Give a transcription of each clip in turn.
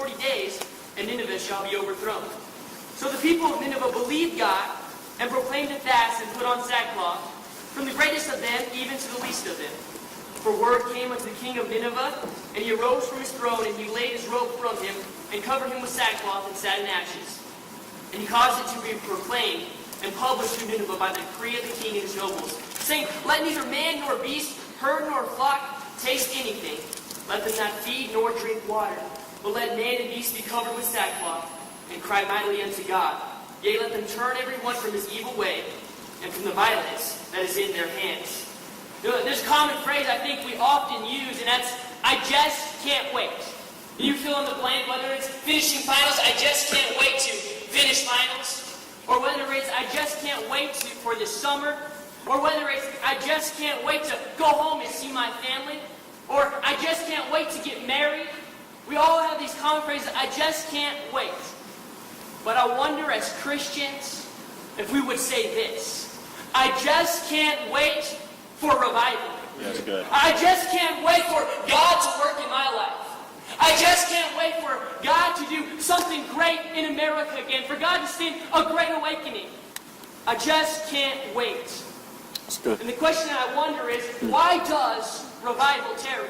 40 days, and Nineveh shall be overthrown. So the people of Nineveh believed God and proclaimed a fast and put on sackcloth, from the greatest of them even to the least of them. For word came unto the king of Nineveh, and he arose from his throne, and he laid his robe from him, and covered him with sackcloth, and sat in ashes. And he caused it to be proclaimed and published through Nineveh by the decree of the king and his nobles, saying, Let neither man nor beast, herd nor flock taste anything. Let them not feed nor drink water, but let man and beast be covered with sackcloth, and cry mightily unto God. Yea, let them turn every one from his evil way, and from the violence that is in their hands. There's a common phrase I think we often use, and that's, I just can't wait. You fill in the blank, whether it's finishing finals, I just can't wait to finish finals. Or whether it's, I just can't wait for this summer. Or whether it's, I just can't wait to go home and see my family. Or, I just can't wait to get married. We all have these common phrases, I just can't wait. But I wonder as Christians if we would say this, I just can't wait for revival. That's good. I just can't wait for God to work in my life. I just can't wait for God to do something great in America again, for God to send a great awakening. I just can't wait. That's good. And the question I wonder is, why does revival tarry?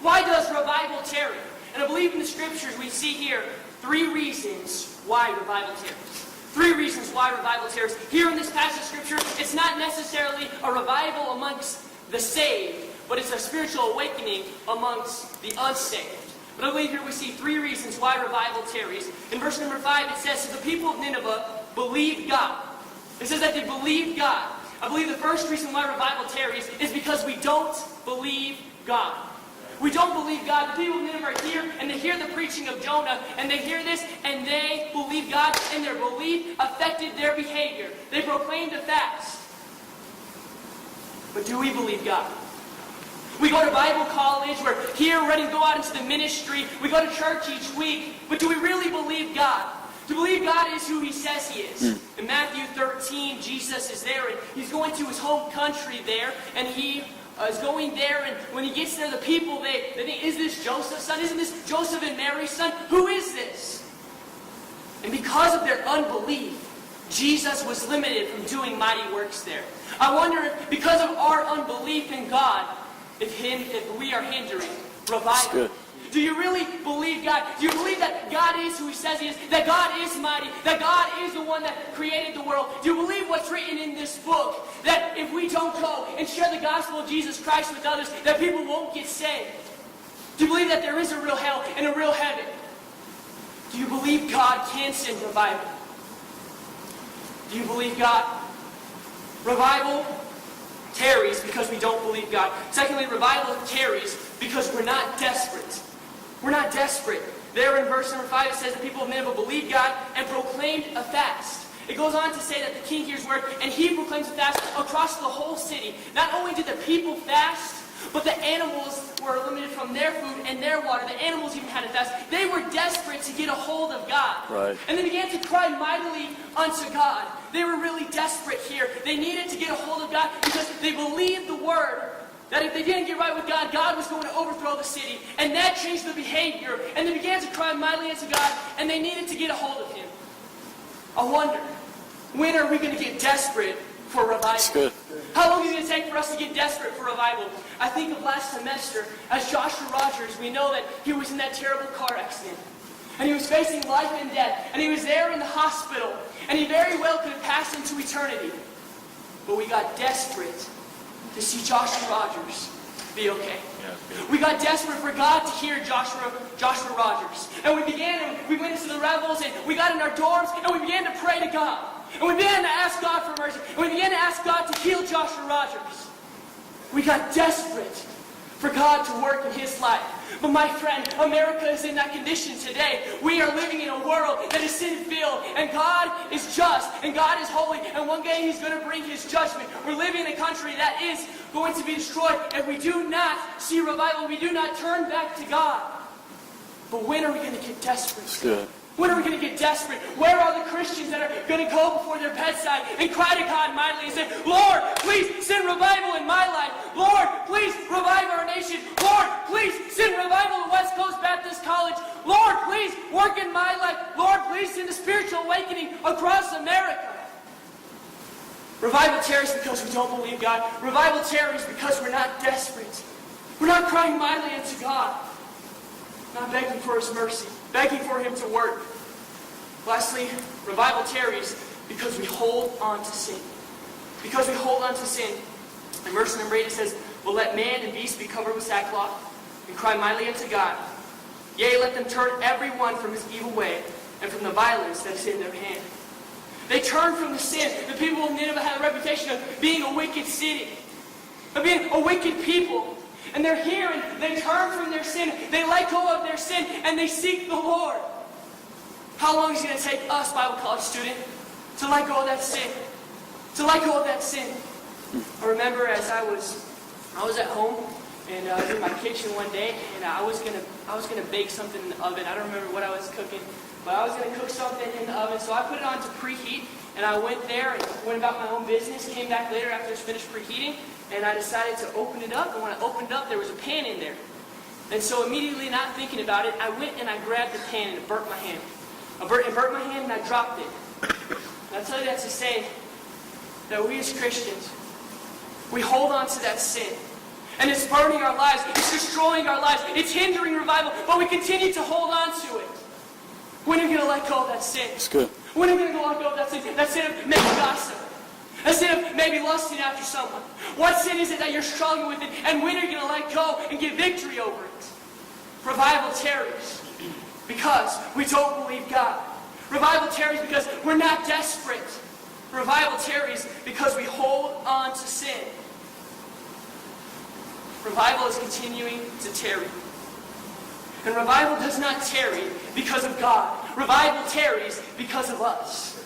Why does revival tarry? And I believe in the scriptures we see here 3 reasons why revival tarries. 3 reasons why revival tarries. Here in this passage of scripture, it's not necessarily a revival amongst the saved, but it's a spiritual awakening amongst the unsaved. But I believe here we see 3 reasons why revival tarries. In verse number 5 it says, the people of Nineveh believed God. It says that they believed God. I believe the first reason why revival tarries is because we don't believe God. We don't believe God. The people of Nineveh are here, and they hear the preaching of Jonah, and they hear this, and they believe God, and their belief affected their behavior. They proclaimed a fast. But do we believe God? We go to Bible college, we're here ready to go out into the ministry, we go to church each week, but do we really believe God? To believe God is who He says He is. In Matthew 13, Jesus is there, and He's going to His home country there, and He is going there, and when He gets there, the people, they think, is this Joseph's son? Isn't this Joseph and Mary's son? Who is this? And because of their unbelief, Jesus was limited from doing mighty works there. I wonder if, because of our unbelief in God, if we are hindering revival. Do you really believe God? Do you believe that God is who He says He is? That God is mighty? That God is the one that created the world? Do you believe what's written in this book? That if we don't go and share the gospel of Jesus Christ with others, that people won't get saved? Do you believe that there is a real hell and a real heaven? Do you believe God can send revival? Do you believe God? Revival tarries because we don't believe God. Secondly, revival tarries because we're not desperate. We're not desperate. There in verse number 5 it says the people of Nineveh believed God and proclaimed a fast. It goes on to say that the king hears word and he proclaims a fast across the whole city. Not only did the people fast, but the animals were limited from their food and their water. The animals even had to fast. They were desperate to get a hold of God. Right. And they began to cry mightily unto God. They were really desperate here. They needed to get a hold of God because they believed the word that if they didn't get right with God, God was going to overthrow the city. And that changed the behavior. And they began to cry mightily unto God, and they needed to get a hold of Him. I wonder, when are we going to get desperate for revival? That's good. How long is it going to take for us to get desperate for revival? I think of last semester, as Joshua Rogers, we know that he was in that terrible car accident. And he was facing life and death. And he was there in the hospital. And he very well could have passed into eternity. But we got desperate to see Joshua Rogers be okay. Yeah, we got desperate for God to hear Joshua Rogers. And we went into the revels, and we got in our dorms, and we began to pray to God. And we began to ask God for mercy. And we began to ask God to heal Joshua Rogers. We got desperate for God to work in his life. But my friend, America is in that condition today. We are living in a world that is sin-filled, and God is just, and God is holy, and one day He's going to bring His judgment. We're living in a country that is going to be destroyed if we do not see revival, we do not turn back to God. But when are we going to get desperate? That's good. When are we going to get desperate? Where are the Christians that are going to go before their bedside and cry to God mightily and say, Lord, please send revival in my life. Lord, please revive our nation. Lord, please please send revival to West Coast Baptist College. Lord, please work in my life. Lord, please send a spiritual awakening across America. Revival tarries because we don't believe God. Revival tarries because we're not desperate. We're not crying mightily unto God. Not begging for His mercy. Begging for Him to work. Lastly, revival tarries because we hold on to sin. Because we hold on to sin. In verse number 8 it says, "But let man and beast be covered with sackcloth, and cry mightily unto God. Yea, let them turn every one from his evil way, and from the violence that is in their hand." They turn from the sin. The people of Nineveh had a reputation of being a wicked city, of being a wicked people. And they're here and they turn from their sin. They let go of their sin and they seek the Lord. How long is it going to take us, Bible college student, to let go of that sin? To let go of that sin. I remember as I was at home and in my kitchen one day, and I was gonna bake something in the oven. I don't remember what I was cooking, but I was gonna cook something in the oven. So I put it on to preheat, and I went there and went about my own business. Came back later after it was finished preheating, and I decided to open it up. And when I opened it up, there was a pan in there. And so immediately, not thinking about it, I went and I grabbed the pan and it burnt my hand. It burnt my hand and I dropped it. And I tell you that to say that we as Christians, we hold on to that sin. And it's burning our lives. It's destroying our lives. It's hindering revival. But we continue to hold on to it. When are you going to let go of that sin? It's good. When are you going to let go of that sin? That sin of maybe gossip. That sin of maybe lusting after someone. What sin is it that you're struggling with it? And when are you going to let go and get victory over it? Revival tarries because we don't believe God. Revival tarries because we're not desperate. Revival tarries because we hold on to sin. Revival is continuing to tarry. And revival does not tarry because of God. Revival tarries because of us.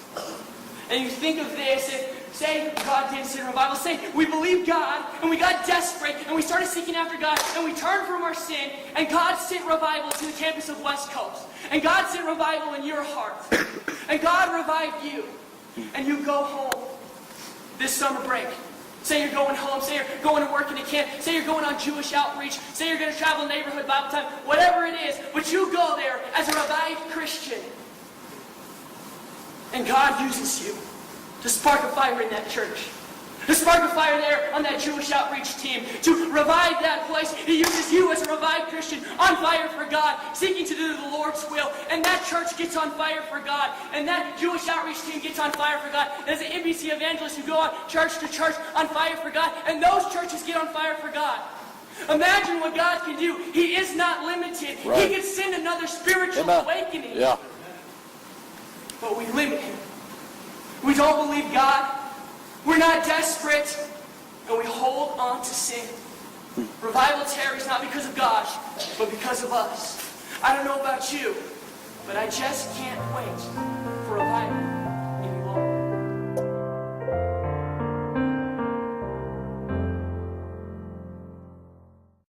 And you think of this, if, say God didn't send revival, say we believe God, and we got desperate, and we started seeking after God, and we turned from our sin, and God sent revival to the campus of West Coast. And God sent revival in your heart. And God revived you. And you go home this summer break. Say you're going home. Say you're going to work in a camp. Say you're going on Jewish outreach. Say you're going to travel neighborhood Bible time. Whatever it is. But you go there as a revived Christian. And God uses you to spark a fire in that church. To spark a fire there on that Jewish outreach team. To revive that place. He uses you as a revived Christian on fire for God. Seeking to do the Lord's will. And that church gets on fire for God. And that Jewish outreach team gets on fire for God. There's an NBC evangelists who go on church to church on fire for God. And those churches get on fire for God. Imagine what God can do. He is not limited. Right. He can send another spiritual awakening. Yeah. But we limit Him. We don't believe God. We're not desperate, and we hold on to sin. Revival tarries not because of God, but because of us. I don't know about you, but I just can't wait